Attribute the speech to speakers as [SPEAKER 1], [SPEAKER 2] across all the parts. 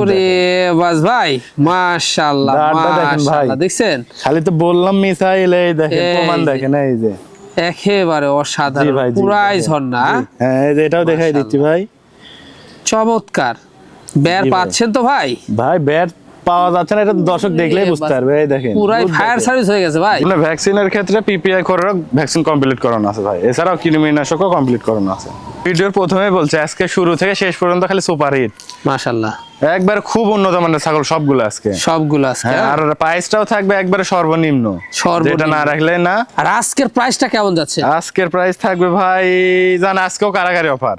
[SPEAKER 1] ওরে বাস ভাই মাশাআল্লাহ মাশাআল্লাহ দেখছেন
[SPEAKER 2] খালি তো বললাম মিসাইল এই দেখেন প্রমাণ দেখেন এই যে
[SPEAKER 1] একেবারে অসাধারণ পুরাই ঝর্ণা
[SPEAKER 2] হ্যাঁ এই যে এটাও দেখাই দিচ্ছি ভাই
[SPEAKER 1] চমৎকার বের পাচ্ছেন তো ভাই
[SPEAKER 2] ভাই বের পাওয়া যাচ্ছে না এটা দর্শক দেখলেই বুঝতে পারবে এই দেখেন
[SPEAKER 1] পুরাই ফায়ার সার্ভিস হয়ে গেছে ভাই
[SPEAKER 2] মানে ভ্যাকসিনের ক্ষেত্রে পিপিআই করে ভ্যাকসিন কমপ্লিট করানো আছে ভাই এছাড়াও কৃমিনাশকও কমপ্লিট করানো আছে ভিডিওর প্রথমেই বলছে আজকে শুরু থেকে শেষ পর্যন্ত খালি সুপার হিট
[SPEAKER 1] মাশাআল্লাহ
[SPEAKER 2] একবার খুব উন্নত মানের ছাগল সবগুলো আজকে আর প্রাইসটাও থাকবে একবারে সর্বনিম্ন যেটা না রাখলে না
[SPEAKER 1] আর আজকের প্রাইসটা কেমন যাচ্ছে
[SPEAKER 2] আজকের প্রাইস থাকবে ভাই জান আজকেও কারাগারি অফার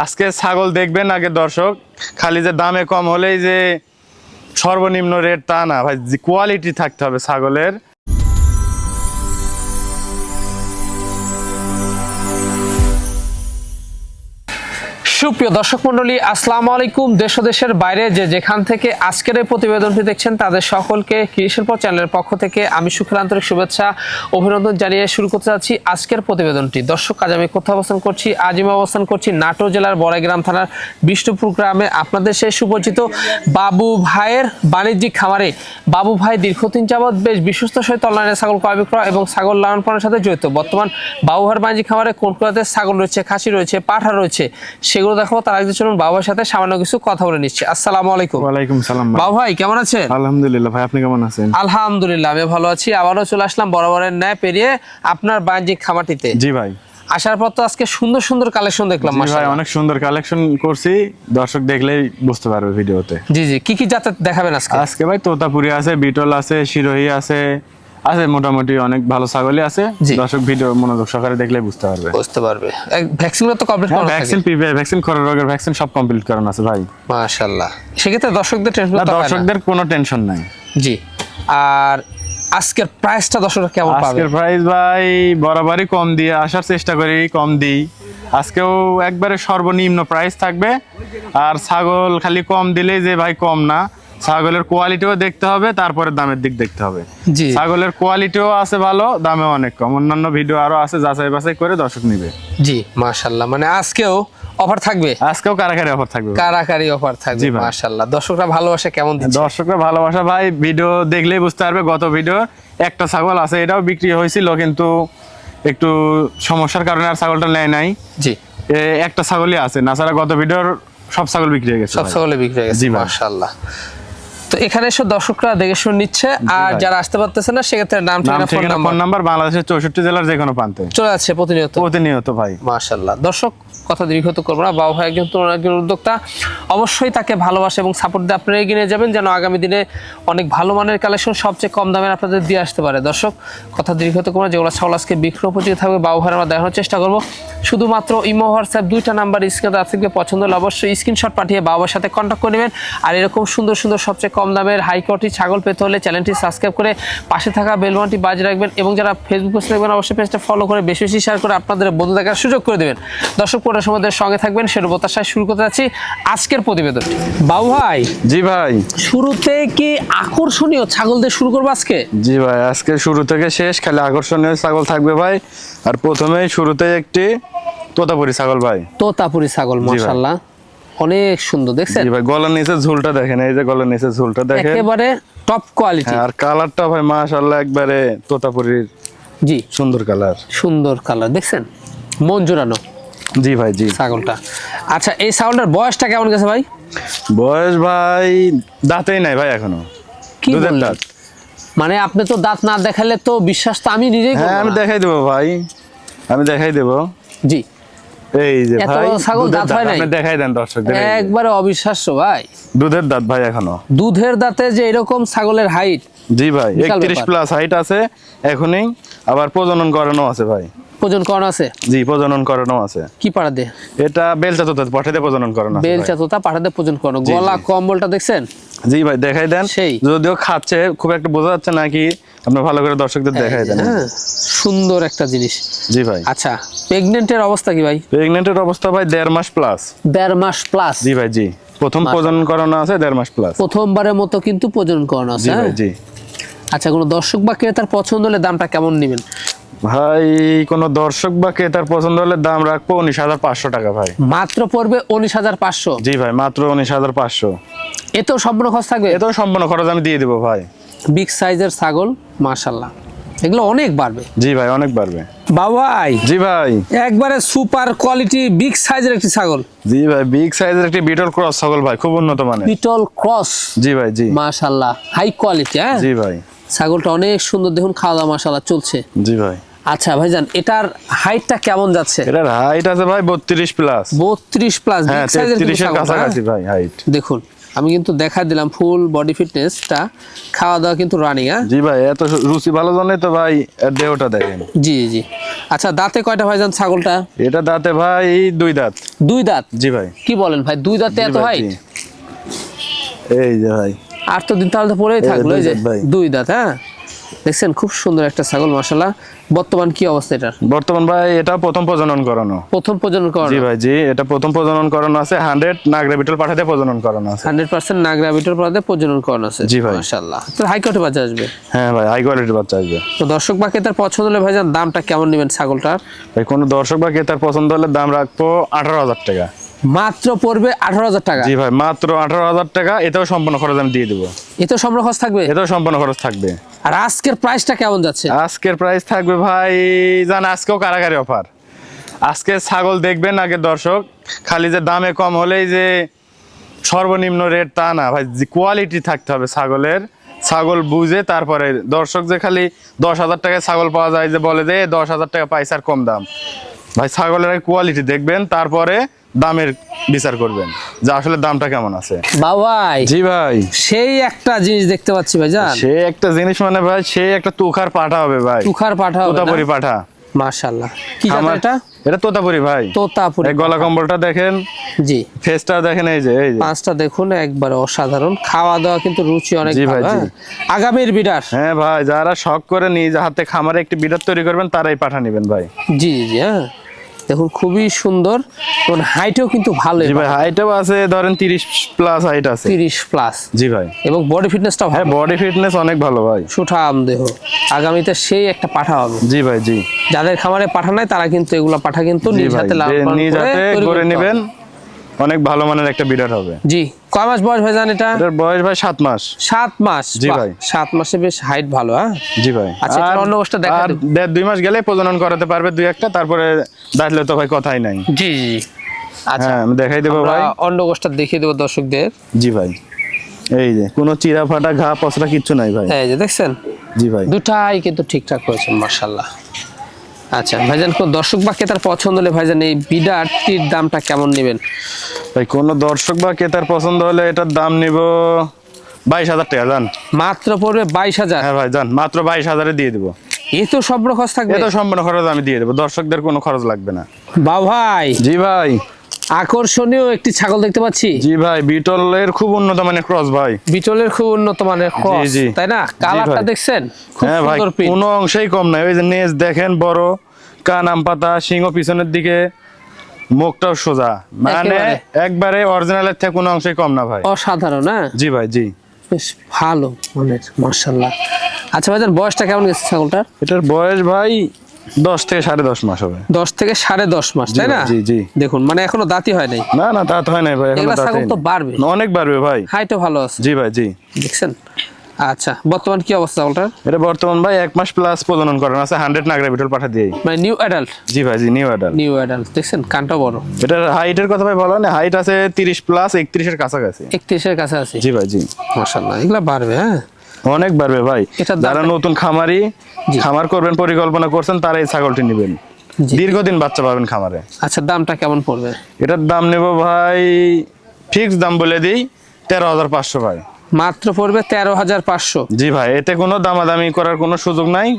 [SPEAKER 2] আজকে ছাগল দেখবেন আগে দর্শক খালি যে দামে কম হলেই যে সর্বনিম্ন রেট তা না ভাই কোয়ালিটি থাকতে হবে ছাগলের
[SPEAKER 1] সুপ্রিয় দর্শক মণ্ডলী আসসালামু আলাইকুম দেশ ও দেশের বাইরে যেখান থেকে আজকের এই প্রতিবেদনটি দেখছেন তাদের সকলকে কৃষিশিল্প চ্যানেলের পক্ষ থেকে আমি সুখের আন্তরিক শুভেচ্ছা অভিনন্দন জানিয়ে শুরু করতে যাচ্ছি আজকের প্রতিবেদনটি। দর্শক আজ আমি কোথাও অবস্থান করছি আজ আমি অবস্থান করছি নাটোর জেলার বড়াইগ্রাম থানার বিষ্ণুপুর গ্রামে আপনাদের সেই সুপরিচিত বাবু ভাইয়ের বাণিজ্যিক খামারে। বাবু ভাই দীর্ঘদিন যাবৎ বেশ বিশ্বস্ত সহিত অনলাইনে ছাগল ক্রয় বিক্রয় এবং ছাগল লালন পালনের সাথে জড়িত। বর্তমান বাবু ভাইয়ের বাণিজ্যিক খামারে কোন কোন ছাগল রয়েছে, খাসি রয়েছে, পাঠা রয়েছে সেগুলো দেখো। তার আগে চলুন বাবু ভাইয়ের সাথে সামান্য কিছু কথা বলে নিচ্ছি। আসসালামু আলাইকুম।
[SPEAKER 2] ওয়ালাইকুম সালাম।
[SPEAKER 1] বাবু ভাই কেমন আছেন?
[SPEAKER 2] আলহামদুলিল্লাহ ভাই, আপনি কেমন আছেন?
[SPEAKER 1] আলহামদুলিল্লাহ আমি ভালো আছি। আবারও চলে আসলাম বরাবরের ন্যায় পেরিয়ে আপনার বাণিজ্যিক খামারটিতে।
[SPEAKER 2] জি ভাই,
[SPEAKER 1] আসার পর তো আজকে সুন্দর সুন্দর কালেকশন দেখলাম।
[SPEAKER 2] ভাই অনেক সুন্দর কালেকশন করছি, দর্শক দেখলেই বুঝতে পারবে ভিডিওতে।
[SPEAKER 1] জি জি, কি কি জাতের দেখাবেন আজকে?
[SPEAKER 2] আজকে ভাই তোতাপুরি আছে, বিটল আছে, শিরোহী আছে, মোটামুটি অনেক ভালো ছাগলই আছে। দর্শক ভিডিও মনোযোগ সহকারে দেখলে বুঝতে পারবে।
[SPEAKER 1] ভ্যাকসিন তো কমপ্লিট করা আছে?
[SPEAKER 2] ভ্যাকসিন পিপিআই ভ্যাকসিন, খরা রোগের ভ্যাকসিন সব কমপ্লিট করানো আছে ভাই।
[SPEAKER 1] মাশাআল্লাহ, সেক্ষেত্রে দর্শকদের টেনশন
[SPEAKER 2] না, দর্শকদের কোনো টেনশন নাই।
[SPEAKER 1] জি, আর আজকের প্রাইসটা দর্শকরা কেমন পাবে?
[SPEAKER 2] আজকের প্রাইস ভাই বরাবরই কম দিয়ে আসার চেষ্টা করি, কম দিই। আজকেও একবারে সর্বনিম্ন প্রাইস থাকবে। আর ছাগল খালি কম দিলেই যে ভাই কম না, ছাগলের কোয়ালিটিও দেখতে হবে, তারপরে দামের দিক দেখতে হবে। ছাগলের কোয়ালিটিও আছে ভালো, দামেও অনেক কম। অন্যান্য ভিডিও আরো আছে, যাচাই বাছাই করে দর্শক নিবে।
[SPEAKER 1] জি মাশাআল্লাহ, মানে আজকেও অফার থাকবে?
[SPEAKER 2] আজকেও কারাকারি অফার থাকবে।
[SPEAKER 1] কারাকারি অফার থাকবে মাশাআল্লাহ। দর্শকরা ভালোবাসা কেমন দিচ্ছে?
[SPEAKER 2] দর্শকরা ভালোবাসা ভাই ভিডিও দেখলেই বুঝতে পারবে। গত ভিডিও একটা ছাগল আছে, এটাও বিক্রি হয়েছিল, কিন্তু একটু সমস্যার কারণে আর ছাগলটা নেয় নাই।
[SPEAKER 1] জি,
[SPEAKER 2] একটা ছাগলই আছে, না ছাড়া গত ভিডিওর সব ছাগল বিক্রি হয়ে গেছে।
[SPEAKER 1] সব ছাগলে বিক্রি হয়ে গেছে মাশাআল্লাহ। তো এখানে এসে দর্শকরা দেখে শুনে নিচ্ছে, আর যারা আসতে পারতেছে না সেক্ষেত্রে নাম ঠিকানা ফোন নাম্বার
[SPEAKER 2] বাংলাদেশের 64 জেলার যে কোনো প্রান্তে
[SPEAKER 1] চলে যাচ্ছে প্রতিনিয়ত
[SPEAKER 2] ভাই।
[SPEAKER 1] মাশাআল্লাহ। দর্শক কথা দীর্ঘত করবো না, বাবু ভাই একজন তরুণ একজন উদ্যোক্তা, অবশ্যই তাকে ভালোবাসা এবং সাপোর্ট দিয়ে আপনারা এগিয়ে নিয়ে যাবেন, যেন আগামী দিনে অনেক ভালো মানের কালেকশন সবচেয়ে কম দামে আপনাদের দিয়ে আসতে পারে। দর্শক কথা দীর্ঘত করবো না, যেগুলো ছাগল আজকে বিক্রয় উপযোগী থাকবে বাবু ভাই আমরা দেখানোর চেষ্টা করবো। শুধুমাত্র ইমো হোয়াটসঅ্যাপ দুইটা নাম্বার স্ক্রিনে থাকবে, পছন্দ হলে অবশ্যই স্ক্রিনশট পাঠিয়ে বাবার সাথে কন্ট্যাক্ট করে নেবেন। আর এরকম সুন্দর সুন্দর সবচেয়ে কম দামের হাই কোয়ালিটি ছাগল পেতে হলে চ্যানেলটি সাবস্ক্রাইব করে পাশে থাকা বেল বাটনটি বাজিয়ে রাখবেন, এবং যারা ফেসবুক পেজ দেখবেন অবশ্যই পেজটা ফলো করে বেশি বেশি শেয়ার করে আপনাদের বন্ধু দেখার সুযোগ করে দেবেন। দর্শক পুরো সময়ের সঙ্গে থাকবেন, সেটা প্রত্যাশায় শুরু করতে যাচ্ছি আজকের প্রতিবেদনটি। বাবু ভাই।
[SPEAKER 2] জি ভাই,
[SPEAKER 1] শুরুতে কি আকর্ষণীয় ছাগল দিয়ে শুরু করবো আজকে?
[SPEAKER 2] জি ভাই, আজকে শুরু থেকে শেষ খালি আকর্ষণীয় ছাগল থাকবে ভাই। আর প্রথমেই শুরুতে একটি তোতাপুরি ছাগল ভাই।
[SPEAKER 1] তোতাপুরি ছাগল মাশাআল্লাহ অনেক সুন্দর, দেখছেন?
[SPEAKER 2] জি ভাই, গলার নিচে ঝুলটা দেখেন, এই যে গলার নিচে ঝুলটা দেখেন,
[SPEAKER 1] একেবারে টপ কোয়ালিটি।
[SPEAKER 2] আর কালারটা ভাই মাশাআল্লাহ একবারে তোতাপুরির।
[SPEAKER 1] জি,
[SPEAKER 2] সুন্দর কালার,
[SPEAKER 1] সুন্দর কালার, দেখছেন? মন জোড়ানো।
[SPEAKER 2] জি ভাই, জি
[SPEAKER 1] ছাগলটা। আচ্ছা, এই ছাগলটার বয়সটা কেমন গেছে ভাই?
[SPEAKER 2] বয়স ভাই দাঁতেই নাই ভাই এখনো।
[SPEAKER 1] কি দুধের দাঁত? মানে আপনি তো দাঁত না দেখালে তো বিশ্বাস তো আমি নিজেই করব।
[SPEAKER 2] হ্যাঁ, আমি দেখাই দেব ভাই, আমি দেখাই দেব।
[SPEAKER 1] জি,
[SPEAKER 2] এই যে ভাই
[SPEAKER 1] ছাগল দাঁত হয় নাই,
[SPEAKER 2] আপনি দেখাই দেন দর্শকদের।
[SPEAKER 1] একবারে অবিশ্বাস্য ভাই,
[SPEAKER 2] দুধের দাঁত ভাই এখনো।
[SPEAKER 1] দুধের দাঁতে যে এরকম ছাগলের হাইট?
[SPEAKER 2] জি ভাই, 31 প্লাস হাইট আছে এখনই। আবার প্রজনন করানো আছে ভাই।
[SPEAKER 1] প্রজনন করানো আছে?
[SPEAKER 2] জি, প্রজনন করানো আছে।
[SPEAKER 1] কি পাড়া দে?
[SPEAKER 2] এটা বেলচা তোতা পাঠাতে প্রজনন করানো আছে।
[SPEAKER 1] বেলচা তোতা পাঠাতে প্রজনন করানো। গলা কম্বলটা দেখছেন?
[SPEAKER 2] জি ভাই, দেখাই দেন। যদিও খাচ্ছে খুব একটা বোঝা যাচ্ছে না, কি আপনি ভালো করে দর্শকদের দেখাই দেন।
[SPEAKER 1] সুন্দর একটা জিনিস।
[SPEAKER 2] জি ভাই।
[SPEAKER 1] আচ্ছা, প্রেগন্যান্টের অবস্থা কি ভাই?
[SPEAKER 2] প্রেগন্যান্টের অবস্থা ভাই 1.5 মাস প্লাস।
[SPEAKER 1] 1.5 মাস প্লাস?
[SPEAKER 2] জি ভাই, জি, প্রথম প্রজনন করানো আছে 1.5 মাস প্লাস।
[SPEAKER 1] প্রথমবারের মতো কিন্তু প্রজনন করানো আছে।
[SPEAKER 2] জি ভাই, জি।
[SPEAKER 1] আচ্ছা, কোনো দর্শক বা ক্রেতার পছন্দ হলে দামটা কেমন নেবেন?
[SPEAKER 2] ভাই কোনো দর্শক বা ক্রেতার পছন্দ হলে দাম রাখবো 19,500 টাকা ভাই।
[SPEAKER 1] মাত্র পড়বে 19,500।
[SPEAKER 2] জি ভাই, মাত্র 19,500।
[SPEAKER 1] এতেও সম্পূর্ণ খরচ থাকবে?
[SPEAKER 2] এটাও সম্পূর্ণ খরচ আমি দিয়ে দেবো ভাই।
[SPEAKER 1] বিগ সাইজের ছাগল মাশাআল্লাহ, এগুলো অনেক বাড়বে।
[SPEAKER 2] জি ভাই, অনেক বাড়বে।
[SPEAKER 1] বাবাই
[SPEAKER 2] জি ভাই।
[SPEAKER 1] একবারে সুপার কোয়ালিটি বিগ সাইজের একটি ছাগল।
[SPEAKER 2] জি ভাই, বিগ সাইজের একটি বিটল ক্রস ছাগল ভাই, খুব উন্নত মানের।
[SPEAKER 1] Beetle cross.
[SPEAKER 2] জি ভাই, জি।
[SPEAKER 1] মাশাআল্লাহ, হাই কোয়ালিটি। হ্যাঁ
[SPEAKER 2] জি ভাই।
[SPEAKER 1] ছাগলটা অনেক সুন্দর, দেখুন খাওয়া দাওয়া মাশাআল্লাহ চলছে।
[SPEAKER 2] জি ভাই।
[SPEAKER 1] আচ্ছা ভাইজান, এটার হাইটটা কেমন যাচ্ছে?
[SPEAKER 2] এটার হাইট আছে ভাই 32 প্লাস।
[SPEAKER 1] 32 প্লাস, বিগ
[SPEAKER 2] হ্যাঁ,
[SPEAKER 1] সাইজের
[SPEAKER 2] 33 এর কাছাকাছি ভাই হাইট।
[SPEAKER 1] দেখুন আমি কিন্তু দেখা দিলাম ফুল বডি ফিটনেসটা, খাওয়া দাওয়া কিন্তু রানিং। হ্যাঁ
[SPEAKER 2] জি ভাই, এত রুচি ভালো জানে তো ভাই, এর দেহটা দেখেন।
[SPEAKER 1] জি জি। আচ্ছা দাঁতে কয়টা ভাইজান ছাগলটা?
[SPEAKER 2] এটা দাঁতে ভাই 2 দাঁত।
[SPEAKER 1] 2 দাঁত?
[SPEAKER 2] জি ভাই।
[SPEAKER 1] কি বলেন ভাই, 2 দাঁতে
[SPEAKER 2] জি
[SPEAKER 1] এত
[SPEAKER 2] ভাই,
[SPEAKER 1] হাইট?
[SPEAKER 2] জি। এই যে ভাই,
[SPEAKER 1] আর তো দিন তাহলে তো পড়েই
[SPEAKER 2] এই যে
[SPEAKER 1] থাকলো। এই যে
[SPEAKER 2] 2 দাঁত ভাই।
[SPEAKER 1] 2 দাঁত। হ্যাঁ দেখছেন, খুব সুন্দর একটা ছাগল মাশাআল্লাহ। বর্তমান কি অবস্থা এটার?
[SPEAKER 2] বর্তমান ভাই এটা প্রথম প্রজনন করানো।
[SPEAKER 1] প্রথম প্রজনন করানো?
[SPEAKER 2] জি ভাই, জি। এটা প্রথম প্রজনন করানো আছে, 100 নাগরা বিটল পাঠাতে প্রজনন করানো আছে।
[SPEAKER 1] 100% নাগরা বিটল পাড়াতে প্রজনন করানো আছে।
[SPEAKER 2] জি ভাই।
[SPEAKER 1] মাশাআল্লাহ, তো হাই কোয়ালিটি বাচ্চা আসবে।
[SPEAKER 2] হ্যাঁ ভাই, হাই কোয়ালিটির বাচ্চা আসবে।
[SPEAKER 1] তো দর্শক বা ক্রেতার পছন্দ হলে ভাইজান দামটা কেমন নেবেন ছাগলটার?
[SPEAKER 2] ভাই কোনো দর্শক বা ক্রেতার পছন্দ হলে দাম রাখবো 18,000 টাকা।
[SPEAKER 1] মাত্র পড়বে 18,000 টাকা?
[SPEAKER 2] জি ভাই, মাত্র 18,000 টাকা। এটাও সম্পূর্ণ খরচ আমি দিয়ে দেবো।
[SPEAKER 1] এতে সম্পূর্ণ খরচ থাকবে?
[SPEAKER 2] এটাও সম্পূর্ণ খরচ থাকবে।
[SPEAKER 1] আর আজকের প্রাইসটা কেমন যাচ্ছে?
[SPEAKER 2] আজকের প্রাইস থাকবে ভাই, জান আজকেও কারাগারি অফার। আজকে ছাগল দেখবেন আগে দর্শক, খালি যে দামে কম হলেই যে সর্বনিম্ন রেট তা না ভাই, কোয়ালিটি থাকতে হবে ছাগলের। ছাগল বুঝে তারপরে দর্শক যে খালি 10,000 টাকায় ছাগল পাওয়া যায়, যে বলে যে 10,000 টাকা পাইছে আর কম দাম। ভাই ছাগলের কোয়ালিটি দেখবেন, তারপরে দামের বিচার করবেন যে আসলে দামটা কেমন আছে।
[SPEAKER 1] বাবাই
[SPEAKER 2] জি ভাই,
[SPEAKER 1] সেই একটা জিনিস দেখতে পাচ্ছি ভাইজান।
[SPEAKER 2] সে একটা জিনিস মানে ভাই, সে একটা তুখার পাঠা হবে ভাই।
[SPEAKER 1] তুখার পাঠা হবে না?
[SPEAKER 2] তোতাপুরি পাঠা।
[SPEAKER 1] মাশাআল্লাহ, কি জাত
[SPEAKER 2] আমার
[SPEAKER 1] এটা?
[SPEAKER 2] এটা তোতাপুরি ভাই।
[SPEAKER 1] তোতাপুরি।
[SPEAKER 2] এই গলা কম্বলটা দেখেন,
[SPEAKER 1] জি।
[SPEAKER 2] ফেসটা দেখেন, এই যে
[SPEAKER 1] পাঁচটা দেখুন একবারে অসাধারণ। খাওয়া দাওয়া কিন্তু রুচি অনেক
[SPEAKER 2] জি
[SPEAKER 1] ভালো।
[SPEAKER 2] ভাই, জি।
[SPEAKER 1] হ্যাঁ? আগামীর বিডার।
[SPEAKER 2] হ্যাঁ ভাই, যারা শখ করে নিজ হাতে খামারে একটি বিডার তৈরি করবেন তারাই পাঠা নেবেন ভাই।
[SPEAKER 1] জি জি। হ্যাঁ দেখুন খুবই সুন্দর এবং হাইটও কিন্তু ভালো।
[SPEAKER 2] জি ভাই, হাইটও আছে ধরেন 30 প্লাস হাইট আছে।
[SPEAKER 1] 30 প্লাস?
[SPEAKER 2] জি ভাই।
[SPEAKER 1] এবং বডি ফিটনেসটাও
[SPEAKER 2] হ্যাঁ,
[SPEAKER 1] ভালো।
[SPEAKER 2] বডি ফিটনেস অনেক ভালো ভাই।
[SPEAKER 1] সুঠাম দেহ, আগামীতে সেই একটা পাঠা হবে।
[SPEAKER 2] জি ভাই, জি।
[SPEAKER 1] যাদের খামারে পাঠা নাই তারা কিন্তু এগুলা পাঠা কিন্তু
[SPEAKER 2] জি
[SPEAKER 1] নিজ
[SPEAKER 2] ভাই,
[SPEAKER 1] হাতে লালন পালন
[SPEAKER 2] নিজ
[SPEAKER 1] করে
[SPEAKER 2] হাতে
[SPEAKER 1] তৈরি
[SPEAKER 2] করে
[SPEAKER 1] করতে
[SPEAKER 2] নেবেন,
[SPEAKER 1] হবে।
[SPEAKER 2] অনেক ভালো মানের একটা বিডার হবে।
[SPEAKER 1] জি। কয় মাস বয়স ভাইজান এটা?
[SPEAKER 2] এটার বয়স ভাই 7 মাস।
[SPEAKER 1] 7 মাস?
[SPEAKER 2] জি
[SPEAKER 1] বাহ,
[SPEAKER 2] ভাই।
[SPEAKER 1] 7 মাসে বেশ হাইট ভালো। হ্যাঁ
[SPEAKER 2] জি ভাই।
[SPEAKER 1] আচ্ছা, এটার অন্য অবস্থা দেখা
[SPEAKER 2] আর
[SPEAKER 1] দেব।
[SPEAKER 2] 1.5-2 মাস গেলে প্রজনন করাতে পারবে 2-1টা, তারপরে দাঁতলে তো ভাই কথাই নাই।
[SPEAKER 1] জি জি। আচ্ছা
[SPEAKER 2] হ্যাঁ, আমি দেখাই দেবো
[SPEAKER 1] আমরা
[SPEAKER 2] ভাই।
[SPEAKER 1] অন্য গোষ্ঠটা দেখিয়ে দেবো দর্শকদের।
[SPEAKER 2] জি ভাই, এই যে কোনো চিরা ফাটা ঘা পচরা কিচ্ছু নাই ভাই।
[SPEAKER 1] এই যে দেখছেন,
[SPEAKER 2] জি ভাই।
[SPEAKER 1] দুটাই কিন্তু ঠিকঠাক করেছেন মাশাআল্লাহ। আচ্ছা ভাইজান, কোন দর্শক বা ক্রেতার পছন্দ হলে ভাইজান এই বিডারটির দামটা কেমন নেবেন?
[SPEAKER 2] ভাই কোনো দর্শক বা ক্রেতার পছন্দ হলে এটার দাম নিব 22,000 টাকা। জান
[SPEAKER 1] মাত্র পড়বে 22,000?
[SPEAKER 2] হ্যাঁ ভাই, জান মাত্র 22,000-এ দিয়ে দেবো।
[SPEAKER 1] এই তো সম্পূর্ণ খরচ থাকবে?
[SPEAKER 2] এটা সম্পূর্ণ খরচ আমি দিয়ে দেবো, দর্শকদের কোনো খরচ লাগবে না।
[SPEAKER 1] বা ভাই
[SPEAKER 2] জি ভাই।
[SPEAKER 1] আকর্ষণীয় একটি ছাগল দেখতে পাচ্ছি।
[SPEAKER 2] জি ভাই, বিটলের খুব উন্নত মানের ক্রস ভাই।
[SPEAKER 1] বিটলের খুব উন্নত মানের ক্রস,
[SPEAKER 2] জি।
[SPEAKER 1] তাই না? কালারটা
[SPEAKER 2] ভাই।
[SPEAKER 1] দেখছেন, খুব
[SPEAKER 2] হ্যাঁ ভাই,
[SPEAKER 1] সুন্দর প্রিন্ট।
[SPEAKER 2] কোনো অংশেই কম নাই। ওই যে নেজ দেখেন বড়, কান আম পাতা, সিংহ পিছনের দিকে, মুখটাও সোজা, মানে
[SPEAKER 1] একেবারে।
[SPEAKER 2] একবারে অরিজিনালের থেকে কোনো অংশেই কম না ভাই।
[SPEAKER 1] অসাধারণ। হ্যাঁ
[SPEAKER 2] জি ভাই, জি।
[SPEAKER 1] বেশ ভালো মানের মাশাআল্লাহ। আচ্ছা ভাইজান, বয়সটা কেমন গেছে ছাগলটার?
[SPEAKER 2] এটার বয়স ভাই 10 থেকে 10.5 মাস হবে।
[SPEAKER 1] 10 থেকে 10.5 মাস,
[SPEAKER 2] জি
[SPEAKER 1] তাই না?
[SPEAKER 2] ভাই, জি, জি।
[SPEAKER 1] দেখুন মানে এখনো দাঁতই হয় নাই।
[SPEAKER 2] না না, তা তো হয় নাই ভাই, এখনো
[SPEAKER 1] এগুলা ছাগল
[SPEAKER 2] দাঁতেই
[SPEAKER 1] তো
[SPEAKER 2] নেই।
[SPEAKER 1] বাড়বে,
[SPEAKER 2] অনেক বাড়বে ভাই।
[SPEAKER 1] হাইটও ভালো আছে।
[SPEAKER 2] জি ভাই, জি।
[SPEAKER 1] দেখছেন। আচ্ছা বর্তমান কি অবস্থা ছাগলটার?
[SPEAKER 2] এটা বর্তমান ভাই 1 মাস প্লাস প্রজনন করানো আছে, 100 নাগরা বিটল পাঠা দিয়ে।
[SPEAKER 1] মানে নিউ অ্যাডাল্ট?
[SPEAKER 2] জি ভাই, জি, নিউ অ্যাডাল্ট।
[SPEAKER 1] New adult. দেখছেন কানটা বড়।
[SPEAKER 2] এটার হাইটের কথা ভাই বলা না, হাইট আছে 30 প্লাস, 31-এর কাছাকাছি।
[SPEAKER 1] 31-এর কাছে আছে?
[SPEAKER 2] জি ভাই, জি।
[SPEAKER 1] মাশাআল্লাহ, এগুলা বাড়বে। হ্যাঁ
[SPEAKER 2] অনেক বাড়বে ভাই।
[SPEAKER 1] এটার দাম
[SPEAKER 2] যারা নতুন খামারি,
[SPEAKER 1] জি।
[SPEAKER 2] খামার করবেন পরিকল্পনা করছেন, তারা এই ছাগলটি নেবেন।
[SPEAKER 1] জি।
[SPEAKER 2] দীর্ঘদিন বাচ্চা পাবেন খামারে।
[SPEAKER 1] আচ্ছা দামটা কেমন পড়বে?
[SPEAKER 2] এটার দাম নেব ভাই, ফিক্স দাম বলে দিই 13,500 ভাই।
[SPEAKER 1] মাত্র পড়বে 13,500?
[SPEAKER 2] জি ভাই, এতে কোনো দামাদামি করার কোনো সুযোগ নাই,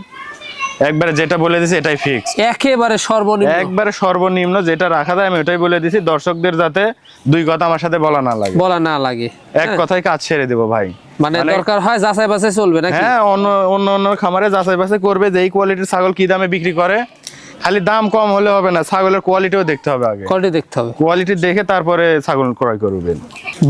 [SPEAKER 2] একবারে যেটা বলে দিছি এটাই ফিক্স।
[SPEAKER 1] একেবারে সর্বনিম্ন?
[SPEAKER 2] একবারে সর্বনিম্ন যেটা রাখা যায় আমি ওটাই বলে দিছি, দর্শকদের যাতে দুই কথা আমার সাথে বলা না লাগে,
[SPEAKER 1] বলা না লাগে।
[SPEAKER 2] এক কথায় কাজ ছেড়ে দেবো ভাই।
[SPEAKER 1] মানে দরকার হয় যাচাই বাছাই চলবে নাকি?
[SPEAKER 2] হ্যাঁ, অন্য খামারে যাচাই বাছাই করবে যে এই কোয়ালিটির ছাগল কি দামে বিক্রি করে, খালি দাম কম হলে হবে না, ছাগলের কোয়ালিটিও দেখতে হবে আগে।
[SPEAKER 1] কোয়ালিটি দেখতে হবে।
[SPEAKER 2] কোয়ালিটি দেখে তারপরে ছাগল ক্রয় করবেন।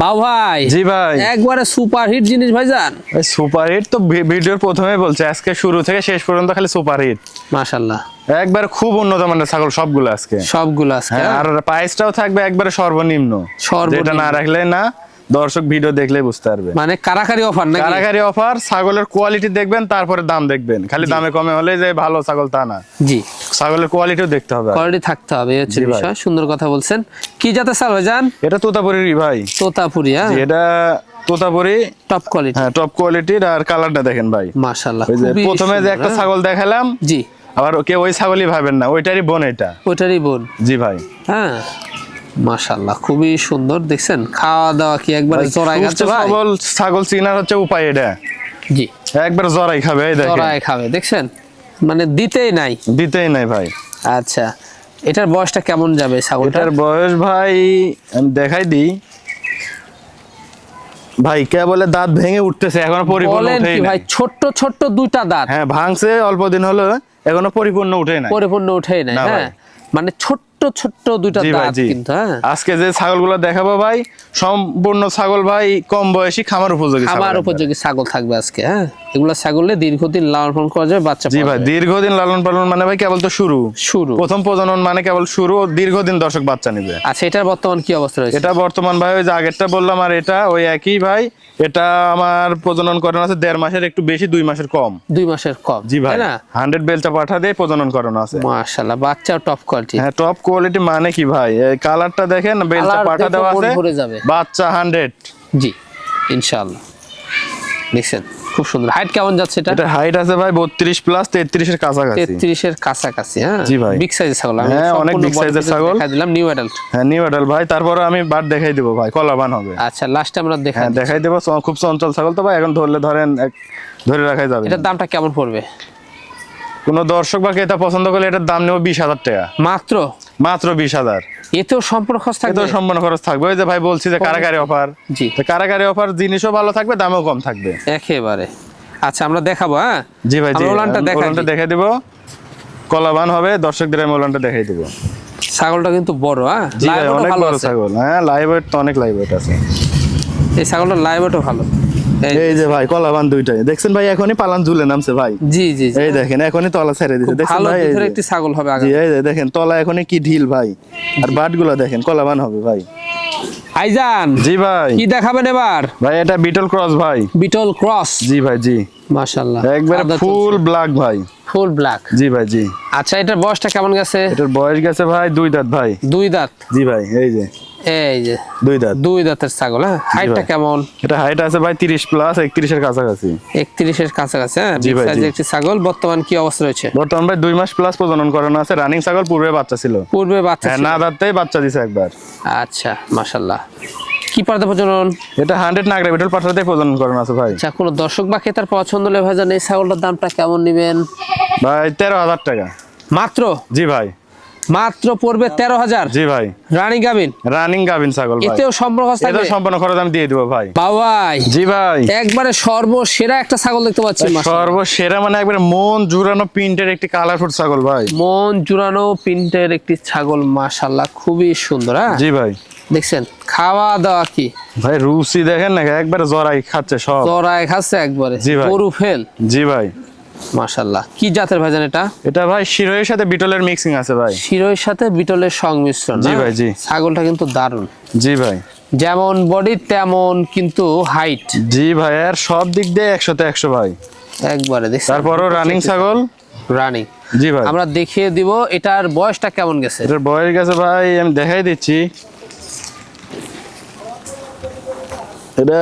[SPEAKER 1] বাবু ভাই,
[SPEAKER 2] জি ভাই,
[SPEAKER 1] একবারে সুপার হিট জিনিস ভাইজান।
[SPEAKER 2] সুপার হিট তো ভিডিওর প্রথমে বলছে, আজকে শুরু থেকে শেষ পর্যন্ত খালি সুপার হিট।
[SPEAKER 1] মাশাআল্লাহ,
[SPEAKER 2] একবার খুব উন্নত মানের ছাগল সবগুলো আজকে।
[SPEAKER 1] সবগুলো আজকে।
[SPEAKER 2] হ্যাঁ, আর প্রাইসটাও থাকবে একবারে সর্বনিম্ন, যেটা না রাখলে না দর্শক ভিডিও দেখলে বুঝতে পারবে।
[SPEAKER 1] মানে কারাকারি অফার নাকি?
[SPEAKER 2] কারাকারি অফার। ছাগলের কোয়ালিটি দেখবেন, তারপরে দাম দেখবেন। খালি দামে কমে হলে যে ভালো ছাগল তা না,
[SPEAKER 1] জি,
[SPEAKER 2] ছাগলের কোয়ালিটিও দেখতে হবে,
[SPEAKER 1] কোয়ালিটি থাকতে হবে, এই হচ্ছে
[SPEAKER 2] জি ভাই।
[SPEAKER 1] বিষয়। সুন্দর কথা বলছেন। কি জাতের ছাগল ভাইজান?
[SPEAKER 2] এটা তোতাপুরি ভাই।
[SPEAKER 1] তোতাপুরি, হ্যাঁ,
[SPEAKER 2] জি, এটা তোতাপুরি,
[SPEAKER 1] টপ কোয়ালিটি।
[SPEAKER 2] হ্যাঁ টপ কোয়ালিটির। আর কালারটা দেখেন ভাই,
[SPEAKER 1] মাশাআল্লাহ,
[SPEAKER 2] ওই যে
[SPEAKER 1] খুবই
[SPEAKER 2] প্রথমে যে
[SPEAKER 1] সুন্দর,
[SPEAKER 2] একটা
[SPEAKER 1] হ্যাঁ।
[SPEAKER 2] ছাগল দেখালাম,
[SPEAKER 1] জি,
[SPEAKER 2] আবার কেউ ওই ছাগলই ভাবেন না, ওইটারই বোন এটা।
[SPEAKER 1] ওইটারই বোন।
[SPEAKER 2] জি ভাই,
[SPEAKER 1] হ্যাঁ, মাশাআল্লাহ, খুবই সুন্দর। দেখছেন খাওয়া দাওয়া কি একবারে জড়াই খাচ্ছে ভাই?
[SPEAKER 2] ছাগল ছাগল চিনার হচ্ছে উপায় এটা,
[SPEAKER 1] জি,
[SPEAKER 2] একবার জড়াই খাবে। এই দেখেন,
[SPEAKER 1] জড়াই খাবে, দেখছেন, মানে দিতেই নাই।
[SPEAKER 2] দিতেই নাই ভাই।
[SPEAKER 1] আচ্ছা, এটার বয়সটা কেমন যাবে ছাগলটার?
[SPEAKER 2] এটার বয়স ভাই আমি দেখাই দিই ভাই, কে বলে দাঁত ভেঙে উঠতেছে, এখনো পরিপূর্ণ
[SPEAKER 1] বলেন
[SPEAKER 2] উঠেই
[SPEAKER 1] কি
[SPEAKER 2] নাই।
[SPEAKER 1] ভাই, ছোট্ট ছোট্ট দুইটা দাঁত।
[SPEAKER 2] হ্যাঁ, ভাঙছে অল্প দিন হলো, এখনো পরিপূর্ণ উঠেই নাই।
[SPEAKER 1] পরিপূর্ণ উঠেই নাই,
[SPEAKER 2] না
[SPEAKER 1] হ্যাঁ, মানে ছোট্ট ছোট্ট দুইটা
[SPEAKER 2] জি ভাই,
[SPEAKER 1] দাঁত
[SPEAKER 2] জি।
[SPEAKER 1] কিন্তু, হ্যাঁ।
[SPEAKER 2] আজকে যে ছাগলগুলো দেখাবো ভাই, সম্পূর্ণ ছাগল ভাই কম বয়সী খামার উপযোগী ছাগল
[SPEAKER 1] খাবার
[SPEAKER 2] একবারে।
[SPEAKER 1] উপযোগী ছাগল থাকবে আজকে, হ্যাঁ। এগুলা ছাগলে দীর্ঘদিন লালন পালন করা যাবে, বাচ্চা
[SPEAKER 2] জি
[SPEAKER 1] পাওয়া
[SPEAKER 2] ভাই,
[SPEAKER 1] যাবে।
[SPEAKER 2] দীর্ঘদিন লালন পালন মানে ভাই কেবল তো শুরু,
[SPEAKER 1] শুরু।
[SPEAKER 2] প্রথম প্রজনন মানে কেবল শুরু, ও দীর্ঘদিন দর্শক বাচ্চা নিবে।
[SPEAKER 1] আচ্ছা, এটার বর্তমান কি অবস্থা রয়েছে?
[SPEAKER 2] এটা বর্তমান ভাই ওই যে আগেরটা বললাম আর এটা ওই একই ভাই। এটা আমার প্রজনন করানো আছে 1.5 মাসের একটু বেশি, 2 মাসের কম।
[SPEAKER 1] 2 মাসের কম,
[SPEAKER 2] জি ভাই,
[SPEAKER 1] তাই না?
[SPEAKER 2] 100 বেলচা পাঠা দিয়ে প্রজনন করানো আছে।
[SPEAKER 1] মাশাআল্লাহ, বাচ্চাও টপ কোয়ালিটি।
[SPEAKER 2] হ্যাঁ, টপ কোয়ালিটি মানে কি ভাই, এই কালারটা দেখেন, বেলচা
[SPEAKER 1] কালার
[SPEAKER 2] পাঠা
[SPEAKER 1] দেখে
[SPEAKER 2] দেওয়া
[SPEAKER 1] মন
[SPEAKER 2] আছে,
[SPEAKER 1] ভরে যাবে।
[SPEAKER 2] বাচ্চা 100।
[SPEAKER 1] জি, ইনশাআল্লাহ। দেখছেন খুব সুন্দর। হাইট কেমন যাচ্ছে এটা?
[SPEAKER 2] এটা হাইট আছে ভাই 32 প্লাস 33 এর কাছাকাছি।
[SPEAKER 1] 33 এর কাছাকাছি, হ্যাঁ।
[SPEAKER 2] জি ভাই।
[SPEAKER 1] বিগ সাইজের ছাগল। আমি
[SPEAKER 2] হ্যাঁ, অনেক
[SPEAKER 1] সম্পূর্ণ
[SPEAKER 2] big size এর
[SPEAKER 1] body
[SPEAKER 2] ছাগল।
[SPEAKER 1] দেখাই দিলাম, নিউ অ্যাডাল্ট।
[SPEAKER 2] হ্যাঁ, নিউ অ্যাডাল ভাই। তারপরে আমি বাট দেখাই দেবো ভাই, কলাবান হবে।
[SPEAKER 1] আচ্ছা, লাস্টে আমরা দেখাই
[SPEAKER 2] হ্যাঁ,
[SPEAKER 1] দিচ্ছি।
[SPEAKER 2] দেখাই দেবো। খুব চঞ্চল ছাগল তো ভাই, এখন ধরলে ধরেন ধরে রাখাই যাবে।
[SPEAKER 1] এটার দামটা কেমন পড়বে?
[SPEAKER 2] কোনো দর্শক বা ক্রেতা পছন্দ করলে এটার দাম নেবো 20,000 টাকা।
[SPEAKER 1] মাত্র
[SPEAKER 2] মাত্র 20,000।
[SPEAKER 1] এতেও সম্পূর্ণ খরচ থাকবে?
[SPEAKER 2] এতো সম্পূর্ণ খরচ থাকবে। ওই যে ভাই বলছি যে কারাগারি অফার।
[SPEAKER 1] জি,
[SPEAKER 2] তো কারাগারি অফার, জিনিসও ভালো থাকবে, দামও কম থাকবে।
[SPEAKER 1] একেবারে। আচ্ছা, আমরা দেখাবো, হ্যাঁ।
[SPEAKER 2] জি ভাই, জি।
[SPEAKER 1] আমরা ওলানটা দেখাই
[SPEAKER 2] ওলানটা
[SPEAKER 1] দিই।
[SPEAKER 2] দেখাই দেবো, কলাবান হবে। দর্শকদের আমি ওলানটা দেখাই দেবো।
[SPEAKER 1] ছাগলটা কিন্তু বড়, হ্যাঁ।
[SPEAKER 2] জি ভাই,
[SPEAKER 1] লাইভ
[SPEAKER 2] অনেক
[SPEAKER 1] ভালো
[SPEAKER 2] বড়
[SPEAKER 1] আছে।
[SPEAKER 2] ছাগল। হ্যাঁ, লাইভ ওয়েট তো অনেক লাইভ ওয়েট আছে।
[SPEAKER 1] এই ছাগলটা লাইভ ওয়েটও ভালো।
[SPEAKER 2] এই যে ভাই কলাবান দুইটাই দেখছেন ভাই, এখনই পালান ঝুলে নামছে ভাই।
[SPEAKER 1] জি জি জি।
[SPEAKER 2] এই দেখেন, এখনই তলা ছেড়ে দিছে,
[SPEAKER 1] খুব
[SPEAKER 2] দেখছেন
[SPEAKER 1] ভালো
[SPEAKER 2] ভাই? এই
[SPEAKER 1] দুধের
[SPEAKER 2] যে।
[SPEAKER 1] একটি ছাগল হবে
[SPEAKER 2] জি,
[SPEAKER 1] আগামী।
[SPEAKER 2] এই যে দেখেন তলা এখনই কি ঢিল ভাই, আর বাটগুলো দেখেন কলাবান হবে ভাই।
[SPEAKER 1] আইজান,
[SPEAKER 2] জি ভাই।
[SPEAKER 1] কি দেখাবেন এবার?
[SPEAKER 2] ভাই এটা বিটল ক্রস ভাই।
[SPEAKER 1] Beetle cross.
[SPEAKER 2] জি ভাই, জি।
[SPEAKER 1] মাশাআল্লাহ,
[SPEAKER 2] একবারে ফুল ব্ল্যাক ভাই।
[SPEAKER 1] Full black.
[SPEAKER 2] জি ভাই, জি।
[SPEAKER 1] আচ্ছা, এটার বয়সটা কেমন গেছে?
[SPEAKER 2] এটার বয়স গেছে ভাই 2 দাঁত ভাই।
[SPEAKER 1] 2 দাঁত।
[SPEAKER 2] জি ভাই, এই যে
[SPEAKER 1] এই যে
[SPEAKER 2] 2 দাঁত।
[SPEAKER 1] 2 দাঁতের ছাগল, হ্যাঁ। হাইটটা
[SPEAKER 2] ভাই।
[SPEAKER 1] কেমন?
[SPEAKER 2] এটা হাইট আছে ভাই 30 প্লাস 31 এর কাছাকাছি।
[SPEAKER 1] 31 এর কাছাকাছি, হ্যাঁ।
[SPEAKER 2] জি
[SPEAKER 1] বিগ
[SPEAKER 2] ভাই,
[SPEAKER 1] সাইজের
[SPEAKER 2] জি।
[SPEAKER 1] একটি ছাগল। বর্তমান কি অবস্থা রয়েছে?
[SPEAKER 2] বর্তমান ভাই 2 মাস প্লাস প্রজনন করানো আছে। রানিং ছাগল, পূর্বে বাচ্চা ছিল।
[SPEAKER 1] পূর্বে বাচ্চা
[SPEAKER 2] হ্যাঁ,
[SPEAKER 1] ছিল।
[SPEAKER 2] না দাঁততেই বাচ্চা দিছে একবার।
[SPEAKER 1] আচ্ছা, মাশাআল্লাহ। কি পারতে প্রজনন?
[SPEAKER 2] এটা 100 নাগরা বিটল পাঠাতে প্রজনন করানো আছে ভাই।
[SPEAKER 1] আচ্ছা, কোনো দর্শক বা ক্রেতার পছন্দ হলে ভাইজান এই ছাগলটার দামটা কেমন নেবেন?
[SPEAKER 2] ভাই 13,000 টাকা।
[SPEAKER 1] মাত্র?
[SPEAKER 2] জি ভাই।
[SPEAKER 1] মাত্র পড়বে 13,000?
[SPEAKER 2] জি ভাই।
[SPEAKER 1] রানী গাবিন?
[SPEAKER 2] রানিং গাভিন ছাগল ভাই।
[SPEAKER 1] এতেও সম্পূর্ণ খরচ
[SPEAKER 2] এটা
[SPEAKER 1] থাকবে?
[SPEAKER 2] সম্পূর্ণ খরচ আমি দিয়ে দিব ভাই।
[SPEAKER 1] বাবাই,
[SPEAKER 2] জি ভাই।
[SPEAKER 1] একবারে সর্বসেরা একটা ছাগল দেখতে পাচ্ছি। মাশাআল্লাহ।
[SPEAKER 2] সর্বসেরা মানে একবারে মন জুড়ানো প্রিন্টের একটি কালারফুল ছাগল ভাই।
[SPEAKER 1] মন জুড়ানো প্রিন্টের একটি ছাগল, মাশাআল্লাহ, খুবই সুন্দর, হ্যাঁ।
[SPEAKER 2] জি ভাই।
[SPEAKER 1] দেখছেন খাওয়া দাওয়া কি
[SPEAKER 2] ভাই রুচি দেখেন না, একবারে জরাই খাচ্ছে সব।
[SPEAKER 1] চড়ায় খাচ্ছে একবারে,
[SPEAKER 2] জি ভাই।
[SPEAKER 1] গরু ফেল।
[SPEAKER 2] জি ভাই।
[SPEAKER 1] মাশাআল্লাহ। কি জাতের ভাইজান এটা?
[SPEAKER 2] এটা ভাই শিরোয়ের সাথে বিটলের মিক্সিং আছে ভাই।
[SPEAKER 1] শিরোর সাথে বিটলের সংমিশ্রণ,
[SPEAKER 2] জি
[SPEAKER 1] না?
[SPEAKER 2] ভাই, জি।
[SPEAKER 1] ছাগলটা কিন্তু দারুণ।
[SPEAKER 2] জি ভাই।
[SPEAKER 1] যেমন বডি তেমন কিন্তু হাইট।
[SPEAKER 2] জি ভাই, আর সব দিক দিয়ে 100 তে 100 ভাই।
[SPEAKER 1] একবারে দেখছেন।
[SPEAKER 2] তারপরও রানিং ছাগল।
[SPEAKER 1] রানিং।
[SPEAKER 2] জি ভাই।
[SPEAKER 1] আমরা দেখিয়ে দিব এটার বয়সটা কেমন গেছে।
[SPEAKER 2] এটার বয়স গেছে ভাই, আমি দেখাই দিচ্ছি। এটা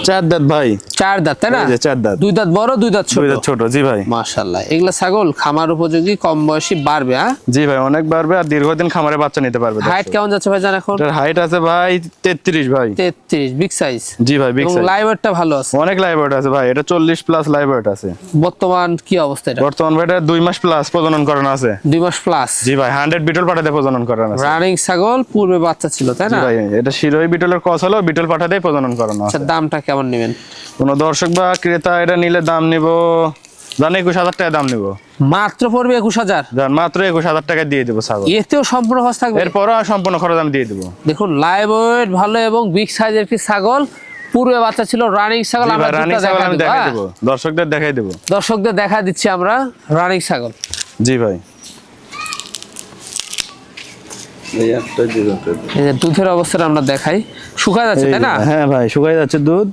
[SPEAKER 2] 4 দাঁত ভাই।
[SPEAKER 1] 4 দাঁত, তাই না?
[SPEAKER 2] এই যে 4 দাঁত।
[SPEAKER 1] 2 দাঁত বড়, 2 দাঁত ছোট।
[SPEAKER 2] 2 দাঁত ছোট। জি ভাই।
[SPEAKER 1] মাশাআল্লাহ, এগুলা ছাগল খামার উপযোগী, কম বয়সী বাড়বে, হ্যাঁ।
[SPEAKER 2] জি ভাই, অনেক বাড়বে আর দীর্ঘদিন খামারে বাচ্চা নিতে পারবে।
[SPEAKER 1] হাইট কেমন যাচ্ছে ভাইজান এখন?
[SPEAKER 2] এটার হাইট আছে ভাই 33 ভাই।
[SPEAKER 1] 33, বিগ সাইজ।
[SPEAKER 2] জি ভাই, বিগ
[SPEAKER 1] এবং
[SPEAKER 2] সাইজ।
[SPEAKER 1] লাইভ ওয়েটটা ভালো আছে।
[SPEAKER 2] অনেক লাইভ ওয়েট আছে ভাই। এটা 40 প্লাস লাইভ ওয়েট আছে।
[SPEAKER 1] বর্তমান কি অবস্থা এটা?
[SPEAKER 2] বর্তমান ভাই এটা 2 মাস প্লাস প্রজনন করানো আছে।
[SPEAKER 1] 2 মাস প্লাস।
[SPEAKER 2] জি ভাই, 100 বিটল পাঠাতে প্রজনন করানো আছে।
[SPEAKER 1] রানিং ছাগল, পূর্বে বাচ্চা ছিল, তাই
[SPEAKER 2] জি
[SPEAKER 1] না?
[SPEAKER 2] ভাই, এটা শিরোই বিটলের ক্রস হলো, বিটল পাঠাতেই প্রজনন করানো আছে।
[SPEAKER 1] আচ্ছা, দামটা কেমন নেবেন?
[SPEAKER 2] কোন দর্শক বা ক্রেতা এটা নিলে দাম নিব জান 21,000 টাকা দাম নিব।
[SPEAKER 1] মাত্র পড়বে 21,000।
[SPEAKER 2] জান মাত্র 21,000 টাকা দিয়ে দেবো ছাগল।
[SPEAKER 1] এতেও সম্পূর্ণ খরচ থাকবে?
[SPEAKER 2] এরপরও সম্পূর্ণ খরচ আমি দিয়ে দেবো।
[SPEAKER 1] দেখুন লাইভ ওয়েট ভালো এবং বিগ সাইজের একটি ছাগল, পূর্বে বাচ্চা ছিল, রানিং ছাগল। আমরা
[SPEAKER 2] রানিং ছাগল আমি দেখাই দেবো, দর্শকদের দেখাই দেবো।
[SPEAKER 1] দর্শকদের দেখা দিচ্ছি আমরা রানিং ছাগল।
[SPEAKER 2] জি ভাই,
[SPEAKER 3] এই একটা দুধ
[SPEAKER 1] এই যে দুধের অবস্থাটা আমরা দেখাই, শুকায় যাচ্ছে তাই না?
[SPEAKER 2] হ্যাঁ ভাই শুকাই যাচ্ছে দুধ।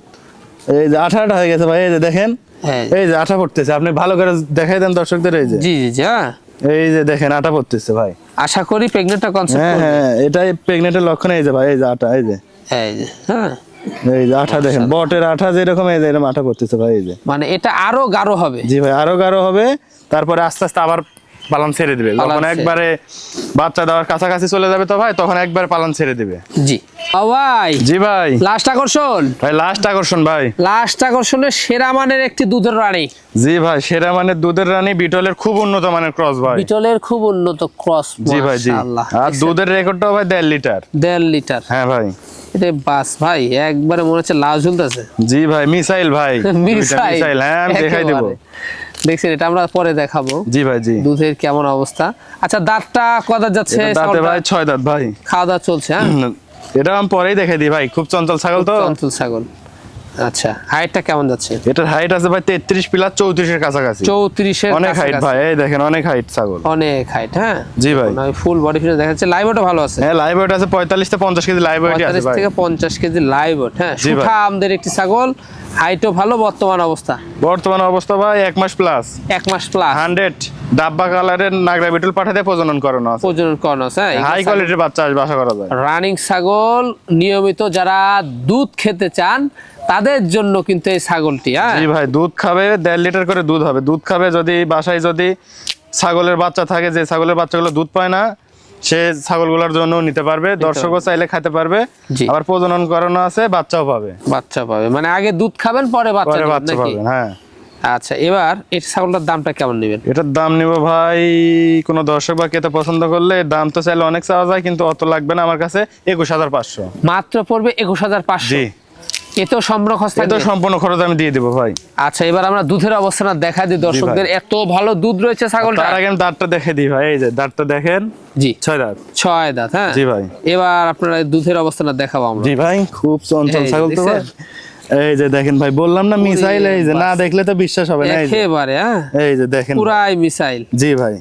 [SPEAKER 2] এই যে আঠাটা হয়ে গেছে ভাই, এই যে দেখেন,
[SPEAKER 1] হ্যাঁ
[SPEAKER 2] এই যে আঠা পড়তেছে। আপনি ভালো করে দেখাই দেন দর্শকদের। এই যে
[SPEAKER 1] জি জি জি, হ্যাঁ
[SPEAKER 2] এই যে দেখেন আঠা পড়তেছে ভাই।
[SPEAKER 1] আশা করি প্রেগনেন্টটা কনসেপ্ট
[SPEAKER 2] হ্যাঁ
[SPEAKER 1] করবে।
[SPEAKER 2] হ্যাঁ, এটাই প্রেগনেন্টের লক্ষণ। এই যে ভাই, এই যে আঠা, এই যে
[SPEAKER 1] এই যে হ্যাঁ,
[SPEAKER 2] এই যে আঠা দেখেন, বটের আঠা যেরকম, এই যে এরকম আঠা পড়তেছে ভাই। এই যে
[SPEAKER 1] মানে এটা আরো গাঢ় হবে।
[SPEAKER 2] জি ভাই, আরো গাঢ় হবে। তারপরে আস্তে আস্তে আবার পালন ছেড়ে দিবে।
[SPEAKER 1] পালন
[SPEAKER 2] যখন
[SPEAKER 1] ছেড়ে-
[SPEAKER 2] একবারে বাচ্চা দেওয়ার কাছাকাছি চলে যাবে তো ভাই, তখন একবার পালন ছেড়ে দিবে।
[SPEAKER 1] জি ভাই,
[SPEAKER 2] জি ভাই,
[SPEAKER 1] লাস্ট আকর্ষণ,
[SPEAKER 2] ভাই লাস্ট আকর্ষণ ভাই।
[SPEAKER 1] লাস্ট আকর্ষণের সেরা মানের একটি দুধের রানী।
[SPEAKER 2] জি ভাই, সেরা মানের দুধের রানী, বিটলের খুব উন্নত মানের ক্রস ভাই।
[SPEAKER 1] বিটলের খুব উন্নত ক্রস।
[SPEAKER 2] জি ভাই, জি।
[SPEAKER 1] মাশাআল্লাহ।
[SPEAKER 2] আর দুধের রেকর্ডটাও ভাই 1.5 লিটার।
[SPEAKER 1] 1.5 লিটার।
[SPEAKER 2] হ্যাঁ ভাই,
[SPEAKER 1] এটা বাস ভাই, একবারে মনে হচ্ছে লাউ ঝুলতেছে।
[SPEAKER 2] জি ভাই, মিসাইল ভাই, মিসাইল। হ্যাঁ আমি দেখাই দেবো।
[SPEAKER 1] দেখছেন, এটা আমরা পরে দেখাবো
[SPEAKER 2] জি ভাই, জি।
[SPEAKER 1] দুধের কেমন অবস্থা। আচ্ছা দাঁতটা কত যাচ্ছে?
[SPEAKER 2] এটা দাঁতে ভাই 6 দাঁত ভাই।
[SPEAKER 1] খাওয়া দাওয়া চলছে? হ্যাঁ,
[SPEAKER 2] এটা আমি পরেই দেখাই দিই ভাই, খুব চঞ্চল ছাগল তো।
[SPEAKER 1] চঞ্চল ছাগল। আচ্ছা হাইটটা কেমন যাচ্ছে?
[SPEAKER 2] এটার হাইট আছে ভাই 33 প্লাস 34 এর কাছাকাছি।
[SPEAKER 1] 34 এর
[SPEAKER 2] অনেক হাইট ভাই, এই দেখেন অনেক হাইট ছাগল।
[SPEAKER 1] অনেক হাইট। হ্যাঁ
[SPEAKER 2] জি ভাই,
[SPEAKER 1] ফুল বডি ফিটনেস দেখাচ্ছে। লাইভ ওটা ভালো আছে।
[SPEAKER 2] হ্যাঁ লাইভ ওয়েট আছে 45 থেকে 50 কেজি লাইভ ওয়েট আছে
[SPEAKER 1] 45
[SPEAKER 2] ভাই।
[SPEAKER 1] থেকে 50 কেজি লাইভ ওয়েট। হ্যাঁ,
[SPEAKER 2] জি ভাই।
[SPEAKER 1] সুঠা আমদের একটি ছাগল, হাইটও ভালো। বর্তমান অবস্থা?
[SPEAKER 2] বর্তমান অবস্থা ভাই 1 মাস প্লাস,
[SPEAKER 1] 1 মাস প্লাস।
[SPEAKER 2] 100 ডাব্বা কালারের নাগরা বিটল পাঠাতে প্রজনন করানো আছে।
[SPEAKER 1] প্রজনন করানো আছে। হ্যাঁ,
[SPEAKER 2] হাই কোয়ালিটির বাচ্চা আসবে আশা করা যায়।
[SPEAKER 1] রানিং ছাগল, নিয়মিত যারা দুধ খেতে চান তাদের জন্য কিন্তু এই ছাগলটি। হ্যাঁ
[SPEAKER 2] জি ভাই, দুধ খাবে 1.5 লিটার করে দুধ হবে। দুধ খাবে যদি বাসায় যদি ছাগলের বাচ্চা থাকে, যে ছাগলের বাচ্চাগুলো দুধ পায় না, সে ছাগলগুলোর জন্য নিতে পারবে। দর্শকও চাইলে খেতে পারবে।
[SPEAKER 1] জি।
[SPEAKER 2] আবার প্রজনন করানো আছে, বাচ্চাও পাবে।
[SPEAKER 1] বাচ্চা পাবে, মানে আগে দুধ খাবেন পরে বাচ্চা
[SPEAKER 2] পরে
[SPEAKER 1] নেবেন
[SPEAKER 2] বাচ্চা
[SPEAKER 1] নাকি?
[SPEAKER 2] পাবেন, হ্যাঁ।
[SPEAKER 1] আচ্ছা, এবার এই ছাগলটার দামটা কেমন নেবেন?
[SPEAKER 2] এটার দাম নিব ভাই, কোনো দর্শক বা ক্রেতা পছন্দ করলে দাম তো চাইলে অনেক চাওয়া যায়, কিন্তু অত লাগবে না আমার কাছে। 21,500
[SPEAKER 1] মাত্র পড়বে 21,500।
[SPEAKER 2] জি,
[SPEAKER 1] এতেও সম্পূর্ণ খরচ
[SPEAKER 2] এটা
[SPEAKER 1] থাকবে?
[SPEAKER 2] সম্পূর্ণ খরচ আমি দিয়ে দিব ভাই।
[SPEAKER 1] আচ্ছা, এবার আমরা দুধের অবস্থাটা দেখা দিই দর্শকদের। এত ভালো দুধ রয়েছে ছাগলটা।
[SPEAKER 2] তার আগে আমি দাঁতটা দেখে দিই ভাই। এই যে দাঁতটা দেখেন,
[SPEAKER 1] জি
[SPEAKER 2] 6 দাঁত।
[SPEAKER 1] 6 দাঁত। হ্যাঁ
[SPEAKER 2] জি ভাই,
[SPEAKER 1] এবার আপনারা দুধের অবস্থাটা দেখাবো আমরা।
[SPEAKER 2] জি ভাই, খুব চঞ্চল
[SPEAKER 1] এই যে
[SPEAKER 2] ছাগল তো ভাই।
[SPEAKER 1] দেখছেন?
[SPEAKER 2] এই যে দেখেন ভাই, বললাম না মিসাইল। এই যে না দেখলে তো বিশ্বাস হবে না। এই যে
[SPEAKER 1] একেবারে হ্যাঁ,
[SPEAKER 2] এই যে দেখেন,
[SPEAKER 1] পুরাই মিসাইল।
[SPEAKER 2] জি ভাই,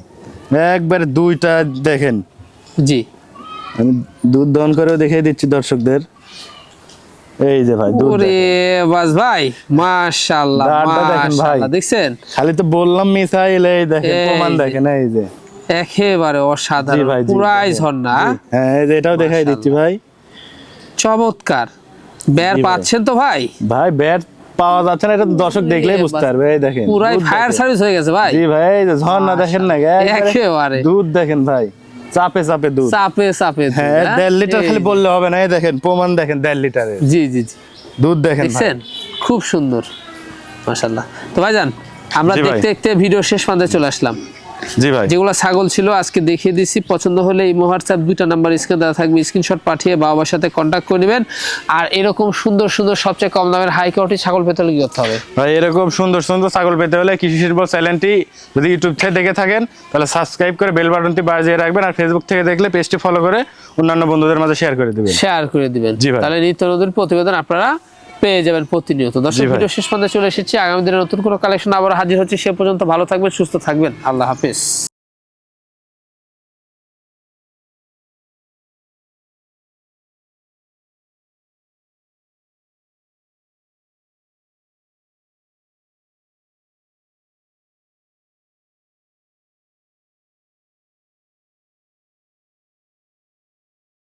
[SPEAKER 2] একবার দুইটা দেখেন।
[SPEAKER 1] জি,
[SPEAKER 2] আমি দুধ দহন করেও দেখিয়ে দিচ্ছি দর্শকদের। এই যে ভাই, দুধ
[SPEAKER 1] ওরে
[SPEAKER 2] দেখেন।
[SPEAKER 1] বাস ভাই, মাশাআল্লাহ
[SPEAKER 2] দাঁতটা দেখেন ভাই।
[SPEAKER 1] মাশাআল্লাহ। দেখছেন,
[SPEAKER 2] খালি তো বললাম মিসাইল। এই দেখেন,
[SPEAKER 1] এই
[SPEAKER 2] প্রমাণ
[SPEAKER 1] যে।
[SPEAKER 2] দেখেন। এই যে
[SPEAKER 1] একেবারে
[SPEAKER 2] জি
[SPEAKER 1] অসাধারণ,
[SPEAKER 2] ভাই, জি,
[SPEAKER 1] পুরাই
[SPEAKER 2] দেখেন।
[SPEAKER 1] ঝর্ণা।
[SPEAKER 2] হ্যাঁ, এই যে এটাও দেখাই দিচ্ছি ভাই।
[SPEAKER 1] চমৎকার। বের
[SPEAKER 2] জি ভাই।
[SPEAKER 1] পাচ্ছেন তো ভাই?
[SPEAKER 2] ভাই ব্যাট পাওয়া যাচ্ছে না, এটা তো দর্শক দেখলেই বুঝতে পারবে। এই দেখেন,
[SPEAKER 1] পুরাই
[SPEAKER 2] দুধ
[SPEAKER 1] ফায়ার
[SPEAKER 2] দেখেন।
[SPEAKER 1] সার্ভিস হয়ে গেছে ভাই।
[SPEAKER 2] জি ভাই, এই যে ঝর্ণা দেখেন না,
[SPEAKER 1] একেবারে।
[SPEAKER 2] দুধ দেখেন ভাই, চাপে চাপে দুধ।
[SPEAKER 1] চাপে চাপে দুধ,
[SPEAKER 2] হ্যাঁ,
[SPEAKER 1] হ্যাঁ?
[SPEAKER 2] 1.5 লিটার
[SPEAKER 1] এই
[SPEAKER 2] খালি বললে হবে না। এই দেখেন, প্রমাণ দেখেন 1.5 লিটারের
[SPEAKER 1] জি জি জি,
[SPEAKER 2] দুধ দেখেন ভাই।
[SPEAKER 1] দেখছেন খুব সুন্দর, মাশাআল্লাহ। তো ভাইজান, আমরা
[SPEAKER 2] জি ভাই।
[SPEAKER 1] দেখতে দেখতে ভিডিও শেষ পর্যায়ে চলে আসলাম।
[SPEAKER 2] জি ভাই,
[SPEAKER 1] যেগুলো ছাগল ছিল আজকে দেখিয়ে দিচ্ছি। পছন্দ হলে এই হোয়াটসঅ্যাপ 2টা নাম্বার স্ক্রিনে দেওয়া থাকবে, স্ক্রিনশট পাঠিয়ে বাবার সাথে কন্ট্যাক্ট করে নেবেন। আর এরকম সুন্দর সুন্দর সবচেয়ে কম দামের হাই কোয়ালিটি ছাগল পেতে হলে কি করতে হবে?
[SPEAKER 2] ভাই এরকম সুন্দর সুন্দর ছাগল পেতে হলে কৃষি শিল্প চ্যানেলটি যদি ইউটিউব থেকে দেখে থাকেন, তাহলে সাবস্ক্রাইব করে বেল বাটনটি বাজিয়ে রাখবেন। আর ফেসবুক থেকে দেখলে পেজটি ফলো করে অন্যান্য বন্ধুদের মাঝে শেয়ার করে দেবেন।
[SPEAKER 1] শেয়ার করে দিবেন,
[SPEAKER 2] জি ভাই।
[SPEAKER 1] তাহলে নিত্য নতুন প্রতিবেদন আপনারা পেয়ে যাবেন প্রতিনিয়ত। দর্শক,
[SPEAKER 2] জি ভাই।
[SPEAKER 1] ভিডিও শেষ পর্যায়ে চলে এসেছি। আগামী দিনে নতুন কোনো কালেকশন আবার হাজির হচ্ছে। সে পর্যন্ত ভালো থাকবেন, সুস্থ থাকবেন। আল্লাহ হাফেজ।